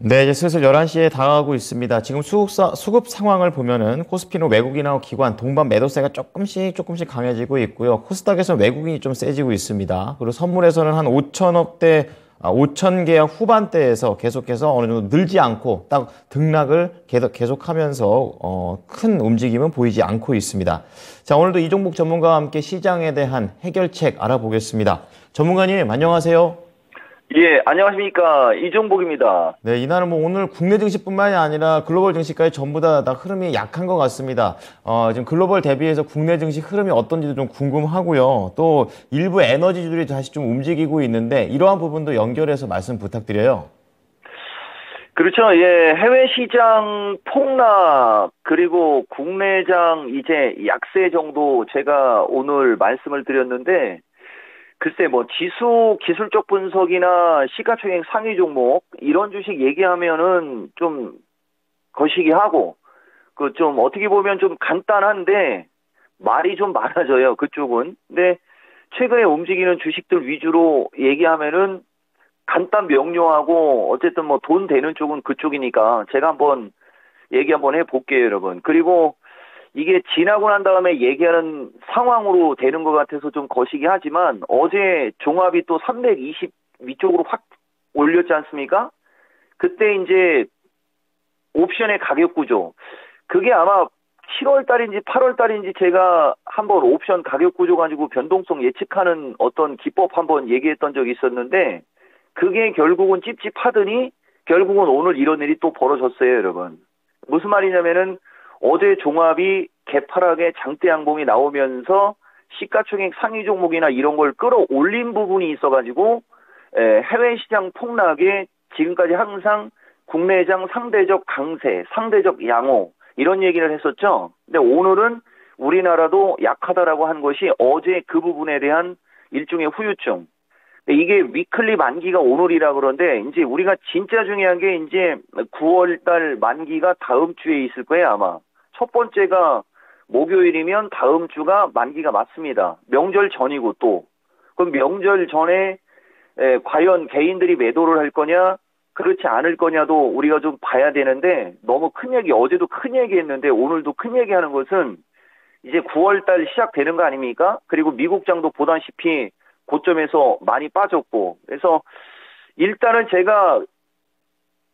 네, 이제 슬슬 11시에 다가가고 있습니다. 지금 수급 상황을 보면은 코스피는 외국인하고 기관, 동반 매도세가 조금씩 강해지고 있고요. 코스닥에서는 외국인이 좀 세지고 있습니다. 그리고 선물에서는 한 5천억대, 5천 계약 후반대에서 계속해서 어느 정도 늘지 않고 딱 등락을 계속하면서 큰 움직임은 보이지 않고 있습니다. 자, 오늘도 이종복 전문가와 함께 시장에 대한 해결책 알아보겠습니다. 전문가님, 안녕하세요. 예, 안녕하십니까. 이종복입니다. 네, 이날은 뭐 오늘 국내 증시뿐만이 아니라 글로벌 증시까지 전부 다 흐름이 약한 것 같습니다. 지금 글로벌 대비해서 국내 증시 흐름이 어떤지도 좀 궁금하고요. 또 일부 에너지주들이 다시 좀 움직이고 있는데 이러한 부분도 연결해서 말씀 부탁드려요. 그렇죠. 예, 해외 시장 폭락, 그리고 국내장 이제 약세 정도 제가 오늘 말씀을 드렸는데, 글쎄 뭐 지수 기술적 분석이나 시가총액 상위 종목 이런 주식 얘기하면은 좀 거시기 하고 그 좀 어떻게 보면 좀 간단한데 말이 좀 많아져요, 그쪽은. 근데 최근에 움직이는 주식들 위주로 얘기하면은 간단 명료하고 어쨌든 뭐 돈 되는 쪽은 그쪽이니까 제가 한번 얘기 한번 해볼게요, 여러분. 그리고 이게 지나고 난 다음에 얘기하는 상황으로 되는 것 같아서 좀 거시기 하지만 어제 종합이 또 320 위쪽으로 확 올렸지 않습니까? 그때 이제 옵션의 가격 구조, 그게 아마 7월 달인지 8월 달인지 제가 한번 옵션 가격 구조 가지고 변동성 예측하는 어떤 기법 한번 얘기했던 적이 있었는데, 그게 결국은 찝찝하더니 결국은 오늘 이런 일이 또 벌어졌어요, 여러분. 무슨 말이냐면은 어제 종합이 개파락의 장대 양봉이 나오면서 시가총액 상위 종목이나 이런 걸 끌어올린 부분이 있어가지고 해외 시장 폭락에 지금까지 항상 국내장 상대적 강세, 상대적 양호 이런 얘기를 했었죠. 근데 오늘은 우리나라도 약하다라고 한 것이 어제 그 부분에 대한 일종의 후유증. 이게 위클리 만기가 오늘이라 그러는데 이제 우리가 진짜 중요한 게 이제 9월 달 만기가 다음 주에 있을 거예요, 아마. 첫 번째가 목요일이면 다음 주가 만기가 맞습니다. 명절 전이고 또. 그럼 명절 전에 과연 개인들이 매도를 할 거냐, 그렇지 않을 거냐도 우리가 좀 봐야 되는데, 너무 큰 얘기, 어제도 큰 얘기 했는데 오늘도 큰 얘기 하는 것은 이제 9월 달 시작되는 거 아닙니까? 그리고 미국장도 보다시피 고점에서 많이 빠졌고, 그래서 일단은 제가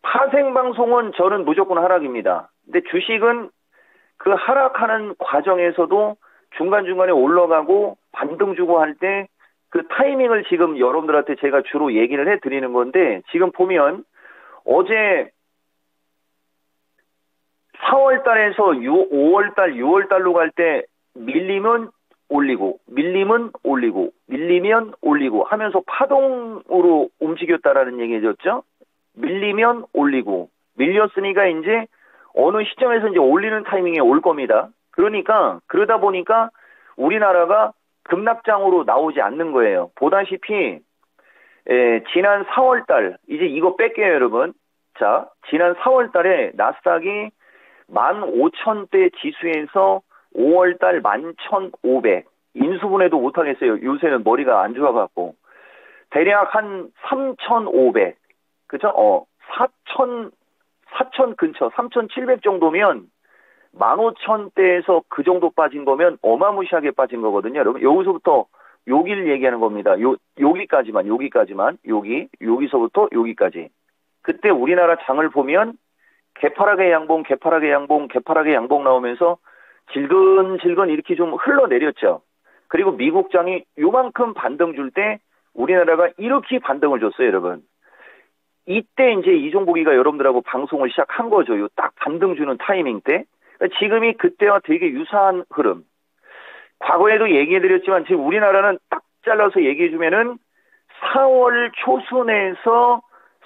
파생방송은 저는 무조건 하락입니다. 근데 주식은 그 하락하는 과정에서도 중간중간에 올라가고 반등 주고 할 때 그 타이밍을 지금 여러분들한테 제가 주로 얘기를 해드리는 건데, 지금 보면 어제 4월 달에서 5월 달, 6월 달로 갈 때 밀리면 올리고, 밀리면 올리고, 밀리면 올리고 하면서 파동으로 움직였다라는 얘기였죠. 밀리면 올리고, 밀렸으니까 이제 어느 시점에서 이제 올리는 타이밍에 올 겁니다. 그러니까 그러다 보니까 우리나라가 급락장으로 나오지 않는 거예요. 보다시피 지난 4월 달, 이제 이거 뺄게요, 여러분. 자, 지난 4월 달에 나스닥이 15,000대 지수에서 5월 달 11,500. 인수분해도 못하겠어요. 요새는 머리가 안 좋아갖고. 대략 한 3,500. 그죠? 4,000 근처, 3,700 정도면 15,000대에서 그 정도 빠진 거면 어마무시하게 빠진 거거든요. 여러분, 여기서부터 여기를 얘기하는 겁니다. 여기까지만, 여기서부터 여기까지. 그때 우리나라 장을 보면 개파락의 양봉, 개파락의 양봉, 개파락의 양봉 나오면서 질근질근 이렇게 좀 흘러내렸죠. 그리고 미국 장이 요만큼 반등 줄 때 우리나라가 이렇게 반등을 줬어요, 여러분. 이때 이제 이종복이가 여러분들하고 방송을 시작한 거죠. 요 딱 반등 주는 타이밍 때. 지금이 그때와 되게 유사한 흐름. 과거에도 얘기해드렸지만 지금 우리나라는 딱 잘라서 얘기해주면은 4월 초순에서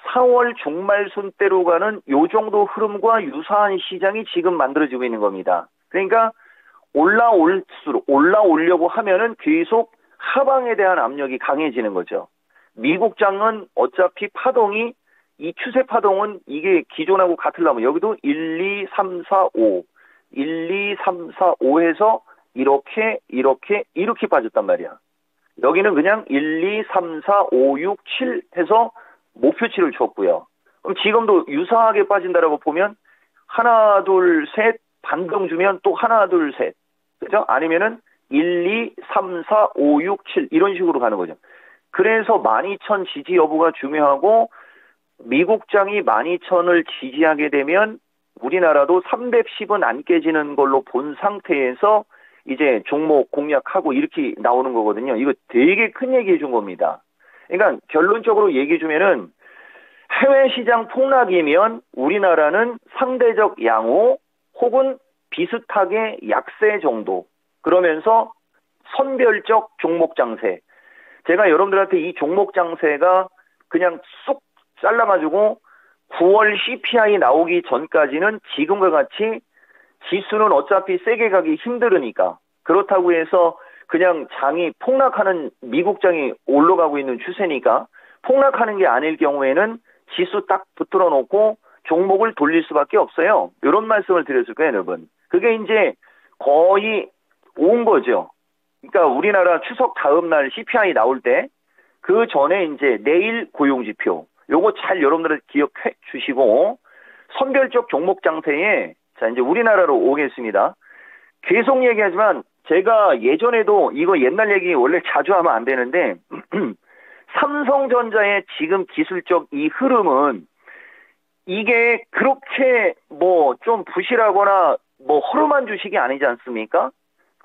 4월 중말순대로 가는 요 정도 흐름과 유사한 시장이 지금 만들어지고 있는 겁니다. 그러니까 올라오려고 하면은 계속 하방에 대한 압력이 강해지는 거죠. 미국 장은 어차피 파동이, 이 추세 파동은 이게 기존하고 같으려면 여기도 1, 2, 3, 4, 5 1, 2, 3, 4, 5 해서 이렇게 빠졌단 말이야. 여기는 그냥 1, 2, 3, 4, 5, 6, 7 해서 목표치를 줬고요. 그럼 지금도 유사하게 빠진다라고 보면 하나, 둘, 셋, 반등 주면 또 하나, 둘, 셋. 그죠? 아니면은 1, 2, 3, 4, 5, 6, 7 이런 식으로 가는 거죠. 그래서 12,000 지지 여부가 중요하고 미국장이 12,000을 지지하게 되면 우리나라도 310은 안 깨지는 걸로 본 상태에서 이제 종목 공략하고 이렇게 나오는 거거든요. 이거 되게 큰 얘기해 준 겁니다. 그러니까 결론적으로 얘기해 주면은 해외 시장 폭락이면 우리나라는 상대적 양호 혹은 비슷하게 약세 정도. 그러면서 선별적 종목 장세. 제가 여러분들한테 이 종목 장세가 그냥 쑥 잘라가지고 9월 CPI 나오기 전까지는 지금과 같이 지수는 어차피 세게 가기 힘들으니까 그렇다고 해서 그냥 장이 폭락하는 미국장이 올라가고 있는 추세니까 폭락하는 게 아닐 경우에는 지수 딱 붙들어 놓고 종목을 돌릴 수밖에 없어요. 이런 말씀을 드렸을 거예요, 여러분. 그게 이제 거의 온 거죠. 그러니까 우리나라 추석 다음 날 CPI 나올 때 그 전에 이제 내일 고용지표 요거 잘 여러분들 기억해 주시고 선별적 종목 장세에 자 이제 우리나라로 오겠습니다. 계속 얘기하지만 제가 예전에도 이거 옛날 얘기 원래 자주 하면 안 되는데 삼성전자의 지금 기술적 이 흐름은 이게 그렇게 뭐 좀 부실하거나 뭐 허름한 주식이 아니지 않습니까?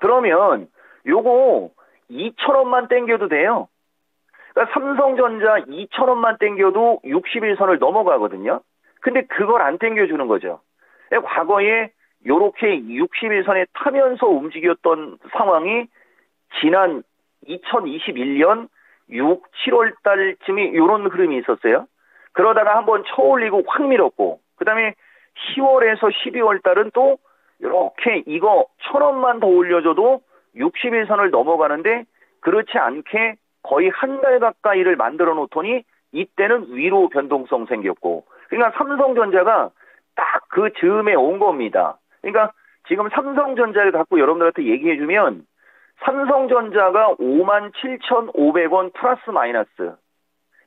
그러면 요거 2,000원만 땡겨도 돼요. 그러니까 삼성전자 2,000원만 땡겨도 60일선을 넘어가거든요. 근데 그걸 안 땡겨주는 거죠. 과거에 요렇게 60일선에 타면서 움직였던 상황이 지난 2021년 6, 7월 달쯤이 요런 흐름이 있었어요. 그러다가 한번 쳐올리고 확 밀었고 그 다음에 10월에서 12월 달은 또 이렇게 이거 1,000원만 더 올려줘도 60일선을 넘어가는데 그렇지 않게 거의 한 달 가까이를 만들어 놓더니 이때는 위로 변동성 생겼고 그러니까 삼성전자가 딱 그 즈음에 온 겁니다. 그러니까 지금 삼성전자를 갖고 여러분들한테 얘기해 주면 삼성전자가 57,500원 플러스 마이너스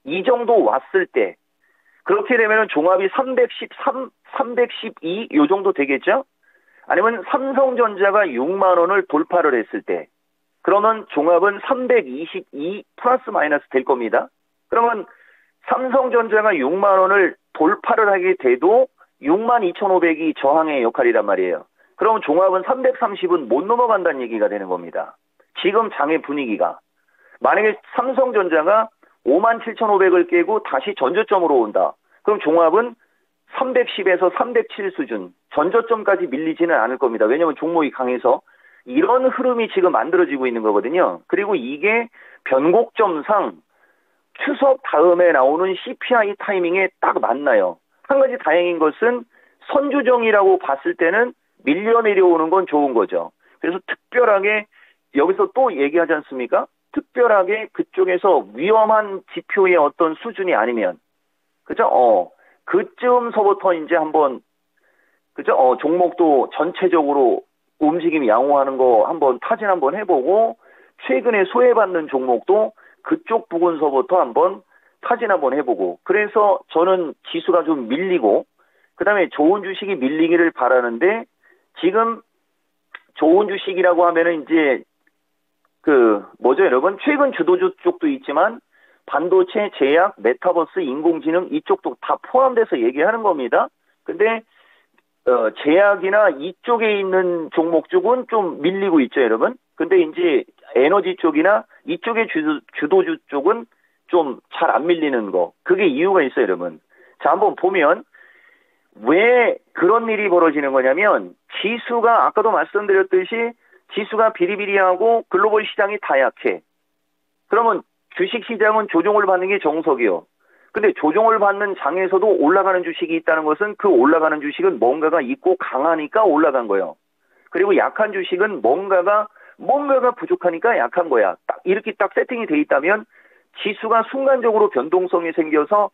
이 정도 왔을 때 그렇게 되면 종합이 313, 312 요 정도 되겠죠? 아니면 삼성전자가 6만 원을 돌파를 했을 때 그러면 종합은 322 플러스 마이너스 될 겁니다. 그러면 삼성전자가 6만 원을 돌파를 하게 돼도 62,500이 저항의 역할이란 말이에요. 그럼 종합은 330은 못 넘어간다는 얘기가 되는 겁니다. 지금 장의 분위기가. 만약에 삼성전자가 57,500을 깨고 다시 전저점으로 온다. 그럼 종합은 310에서 307 수준, 전저점까지 밀리지는 않을 겁니다. 왜냐하면 종목이 강해서 이런 흐름이 지금 만들어지고 있는 거거든요. 그리고 이게 변곡점상 추석 다음에 나오는 CPI 타이밍에 딱 맞나요. 한 가지 다행인 것은 선주정이라고 봤을 때는 밀려 내려오는 건 좋은 거죠. 그래서 특별하게 여기서 또 얘기하지 않습니까? 특별하게 그쪽에서 위험한 지표의 어떤 수준이 아니면 그죠? 그쯤서부터 이제 한번 그죠? 종목도 전체적으로 움직임이 양호하는 거 한번 타진 한번 해보고 최근에 소외받는 종목도 그쪽 부근서부터 한번 타진 한번 해보고 그래서 저는 지수가 좀 밀리고 그 다음에 좋은 주식이 밀리기를 바라는데 지금 좋은 주식이라고 하면은 이제 뭐죠 여러분? 최근 주도주 쪽도 있지만 반도체, 제약, 메타버스, 인공지능 이쪽도 다 포함돼서 얘기하는 겁니다. 근데 제약이나 이쪽에 있는 종목 쪽은 좀 밀리고 있죠, 여러분. 근데 이제 에너지 쪽이나 이쪽의 주도주 쪽은 좀 잘 안 밀리는 거. 그게 이유가 있어요, 여러분. 자, 한번 보면 왜 그런 일이 벌어지는 거냐면 지수가 아까도 말씀드렸듯이 지수가 비리비리하고 글로벌 시장이 다 약해. 그러면 주식시장은 조종을 받는 게 정석이요. 근데 조종을 받는 장에서도 올라가는 주식이 있다는 것은 그 올라가는 주식은 뭔가가 있고 강하니까 올라간 거예요. 그리고 약한 주식은 뭔가가 부족하니까 약한 거야. 딱 이렇게 딱 세팅이 돼 있다면 지수가 순간적으로 변동성이 생겨서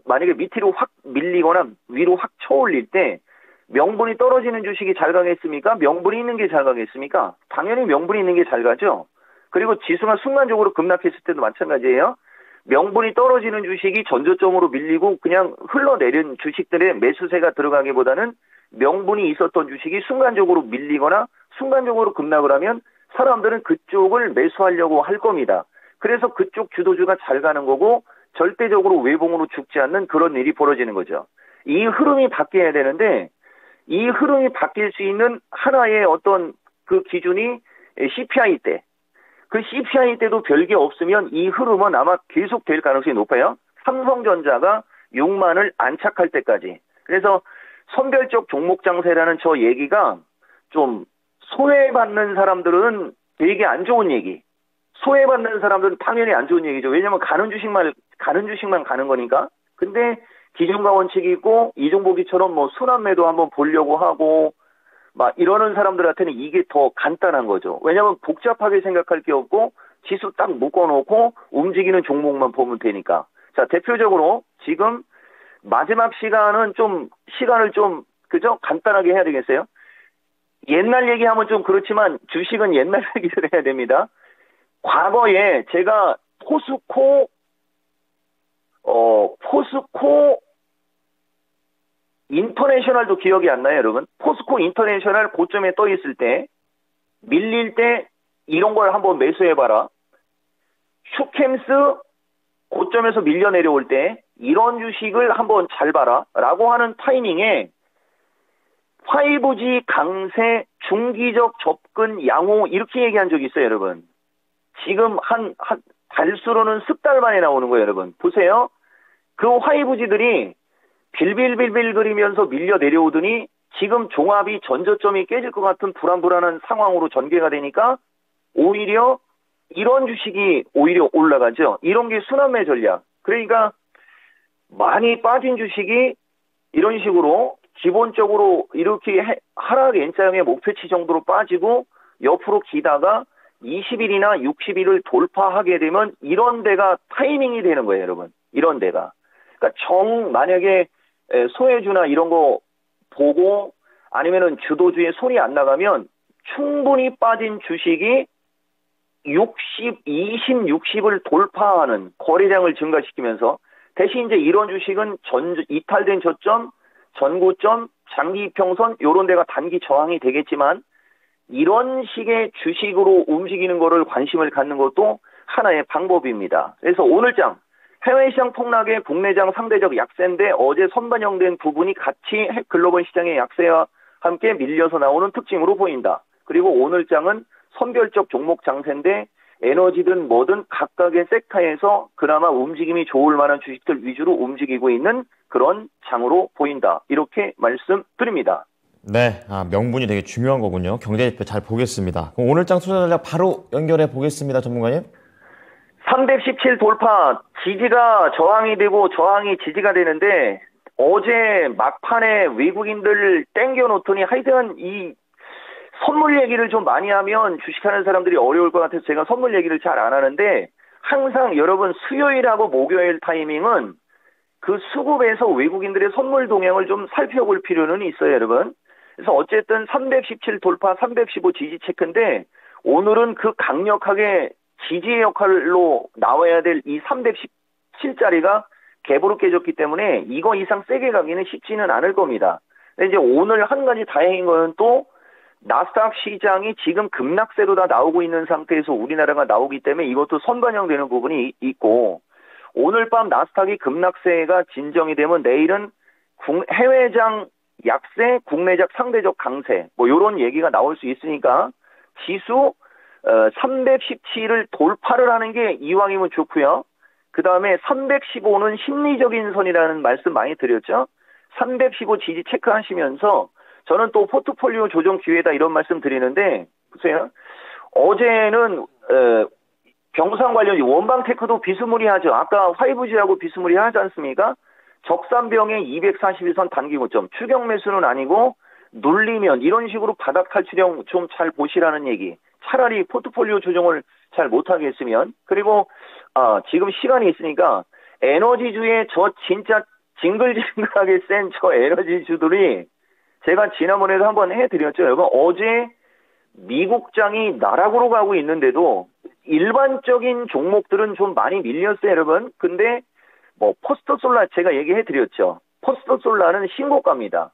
만약에 밑으로 확 밀리거나 위로 확 쳐올릴 때 명분이 떨어지는 주식이 잘 가겠습니까? 명분이 있는 게 잘 가겠습니까? 당연히 명분이 있는 게 잘 가죠. 그리고 지수가 순간적으로 급락했을 때도 마찬가지예요. 명분이 떨어지는 주식이 전저점으로 밀리고 그냥 흘러내린 주식들의 매수세가 들어가기보다는 명분이 있었던 주식이 순간적으로 밀리거나 순간적으로 급락을 하면 사람들은 그쪽을 매수하려고 할 겁니다. 그래서 그쪽 주도주가 잘 가는 거고 절대적으로 외봉으로 죽지 않는 그런 일이 벌어지는 거죠. 이 흐름이 바뀌어야 되는데 이 흐름이 바뀔 수 있는 하나의 어떤 그 기준이 CPI 때, 그 CPI 때도 별게 없으면 이 흐름은 아마 계속 될 가능성이 높아요. 삼성전자가 6만을 안착할 때까지. 그래서 선별적 종목 장세라는 저 얘기가 좀 소외받는 사람들은 되게 안 좋은 얘기. 소외받는 사람들은 당연히 안 좋은 얘기죠. 왜냐면 가는 주식만 가는 거니까. 근데 기준과 원칙이 있고 이종복이처럼 뭐 순환매도 한번 보려고 하고 막 이러는 사람들한테는 이게 더 간단한 거죠. 왜냐면 복잡하게 생각할 게 없고 지수 딱 묶어놓고 움직이는 종목만 보면 되니까. 자, 대표적으로 지금 마지막 시간은 시간을 그죠? 간단하게 해야 되겠어요? 옛날 얘기하면 좀 그렇지만 주식은 옛날 얘기를 해야 됩니다. 과거에 제가 포스코 인터내셔널도 기억이 안 나요, 여러분? 포스코 인터내셔널 고점에 떠 있을 때, 밀릴 때 이런 걸 한번 매수해봐라. 슈캠스 고점에서 밀려 내려올 때 이런 주식을 한번 잘 봐라. 라고 하는 타이밍에 5G 강세, 중기적 접근, 양호 이렇게 얘기한 적이 있어요, 여러분. 지금 한 달수로는 석 달 만에 나오는 거예요, 여러분. 보세요. 그 5G들이 빌빌빌빌 그리면서 밀려 내려오더니 지금 종합이 전저점이 깨질 것 같은 불안불안한 상황으로 전개가 되니까 오히려 이런 주식이 오히려 올라가죠. 이런 게 순환매 전략. 그러니까 많이 빠진 주식이 이런 식으로 기본적으로 이렇게 하락 N자형의 목표치 정도로 빠지고 옆으로 기다가 20일이나 60일을 돌파하게 되면 이런 데가 타이밍이 되는 거예요, 여러분. 이런 데가. 그러니까 만약에 소외주나 이런 거 보고 아니면은 주도주의 손이 안 나가면 충분히 빠진 주식이 20, 60을 돌파하는 거래량을 증가시키면서 대신 이제 이런 주식은 이탈된 저점, 전고점, 장기 평선 요런 데가 단기 저항이 되겠지만 이런 식의 주식으로 움직이는 거를 관심을 갖는 것도 하나의 방법입니다. 그래서 오늘장 해외시장 폭락에 국내장 상대적 약세인데 어제 선반영된 부분이 같이 글로벌 시장의 약세와 함께 밀려서 나오는 특징으로 보인다. 그리고 오늘장은 선별적 종목 장세인데 에너지든 뭐든 각각의 섹터에서 그나마 움직임이 좋을 만한 주식들 위주로 움직이고 있는 그런 장으로 보인다. 이렇게 말씀드립니다. 네, 명분이 되게 중요한 거군요. 경제지표 잘 보겠습니다. 그럼 오늘장 투자 전략 바로 연결해 보겠습니다, 전문가님. 317 돌파, 지지가 저항이 되고 저항이 지지가 되는데 어제 막판에 외국인들 땡겨놓더니 하여튼 이 선물 얘기를 좀 많이 하면 주식하는 사람들이 어려울 것 같아서 제가 선물 얘기를 잘 안 하는데 항상 여러분 수요일하고 목요일 타이밍은 그 수급에서 외국인들의 선물 동향을 좀 살펴볼 필요는 있어요, 여러분. 그래서 어쨌든 317 돌파, 315 지지 체크인데 오늘은 그 강력하게 지지의 역할로 나와야 될 이 317자리가 갭으로 깨졌기 때문에 이거 이상 세게 가기는 쉽지는 않을 겁니다. 근데 이제 오늘 한 가지 다행인 거는 또 나스닥 시장이 지금 급락세로 다 나오고 있는 상태에서 우리나라가 나오기 때문에 이것도 선반영되는 부분이 있고 오늘 밤 나스닥이 급락세가 진정이 되면 내일은 해외장 약세, 국내장 상대적 강세 뭐 이런 얘기가 나올 수 있으니까 지수 317을 돌파를 하는 게 이왕이면 좋고요. 그 다음에 315는 심리적인 선이라는 말씀 많이 드렸죠. 315 지지 체크하시면서 저는 또 포트폴리오 조정 기회다 이런 말씀 드리는데 보세요. 어제는 경상 관련 원방테크도 비스무리하죠. 아까 5G하고 비스무리하지 않습니까? 적산병의 241선 단기 고점 추격 매수는 아니고 눌리면 이런 식으로 바닥 탈출형 좀 잘 보시라는 얘기. 차라리 포트폴리오 조정을 잘 못하게 했으면 그리고 지금 시간이 있으니까 에너지주의 저 진짜 징글징글하게 센 저 에너지주들이 제가 지난번에도 한번 해드렸죠. 여러분 어제 미국장이 나락으로 가고 있는데도 일반적인 종목들은 좀 많이 밀렸어요, 여러분. 근데 뭐 포스트솔라 제가 얘기해 드렸죠. 포스트솔라는 신고가입니다.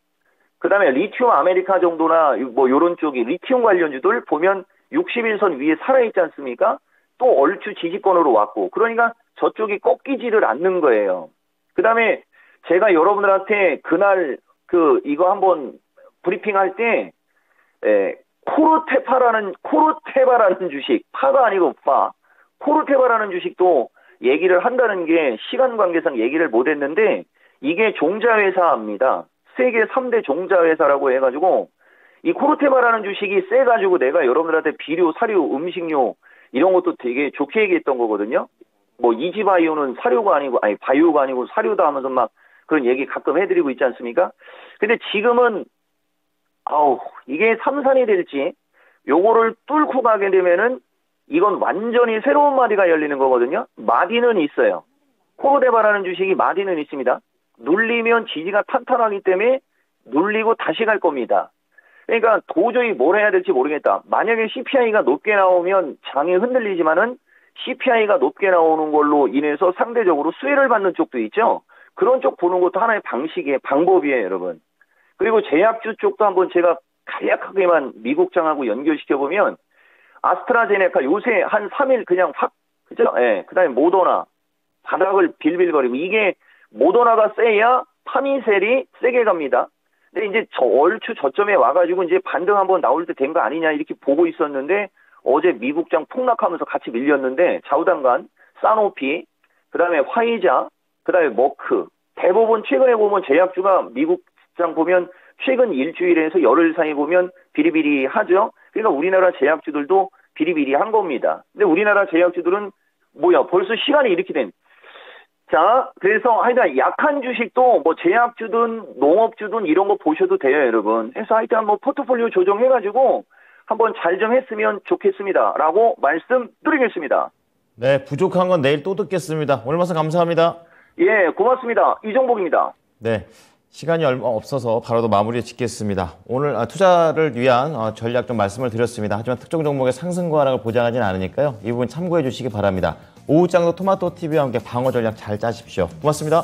그 다음에 리튬 아메리카 정도나 뭐 요런 쪽이 리튬 관련주들 보면 61선 위에 살아있지 않습니까? 또 얼추 지지권으로 왔고, 그러니까 저쪽이 꺾이지를 않는 거예요. 그 다음에 제가 여러분들한테 그날 이거 한번 브리핑할 때 코르테바라는 주식, 파가 아니고 코르테바라는 주식도 얘기를 한다는 게 시간 관계상 얘기를 못 했는데, 이게 종자회사입니다. 세계 3대 종자회사라고 해가지고, 이 코르테바라는 주식이 세가지고 내가 여러분들한테 비료, 사료, 음식료 이런 것도 되게 좋게 얘기했던 거거든요. 뭐 이지바이오는 사료가 아니고, 아니 바이오가 아니고 사료다 하면서 막 그런 얘기 가끔 해드리고 있지 않습니까? 근데 지금은 이게 삼산이 될지, 요거를 뚫고 가게 되면은 이건 완전히 새로운 마디가 열리는 거거든요. 마디는 있어요. 코르테바라는 주식이 마디는 있습니다. 눌리면 지지가 탄탄하기 때문에 눌리고 다시 갈 겁니다. 그러니까 도저히 뭘 해야 될지 모르겠다. 만약에 CPI가 높게 나오면 장이 흔들리지만은 CPI가 높게 나오는 걸로 인해서 상대적으로 수혜를 받는 쪽도 있죠. 그런 쪽 보는 것도 하나의 방법이에요, 여러분. 그리고 제약주 쪽도 한번 제가 간략하게만 미국장하고 연결시켜보면, 아스트라제네카 요새 한 3일 그냥 그죠? 예. 그 다음에 모더나, 바닥을 빌빌거리고, 이게 모더나가 세야 파미셀이 세게 갑니다. 근데 이제 얼추 저점에 와가지고 이제 반등 한번 나올 때 된 거 아니냐 이렇게 보고 있었는데, 어제 미국장 폭락하면서 같이 밀렸는데, 좌우단간, 사노피, 그 다음에 화이자, 그 다음에 머크, 대부분 최근에 보면 제약주가 미국장 보면 최근 일주일에서 열흘 사이 보면 비리비리하죠. 그러니까 우리나라 제약주들도 비리비리한 겁니다. 근데 우리나라 제약주들은 벌써 시간이 이렇게 된. 자, 그래서 하여튼 약한 주식도 뭐 제약주든 농업주든 이런 거 보셔도 돼요, 여러분. 그래서 하여튼 뭐 포트폴리오 조정해가지고 한번 잘 좀 했으면 좋겠습니다. 라고 말씀드리겠습니다. 네, 부족한 건 내일 또 듣겠습니다. 오늘 말씀 감사합니다. 예, 고맙습니다. 이종복입니다. 네, 시간이 얼마 없어서 바로 마무리 짓겠습니다. 오늘 투자를 위한 전략 좀 말씀을 드렸습니다. 하지만 특정 종목의 상승과 하락을 보장하지는 않으니까요. 이 부분 참고해 주시기 바랍니다. 오후장도 토마토TV와 함께 방어 전략 잘 짜십시오. 고맙습니다.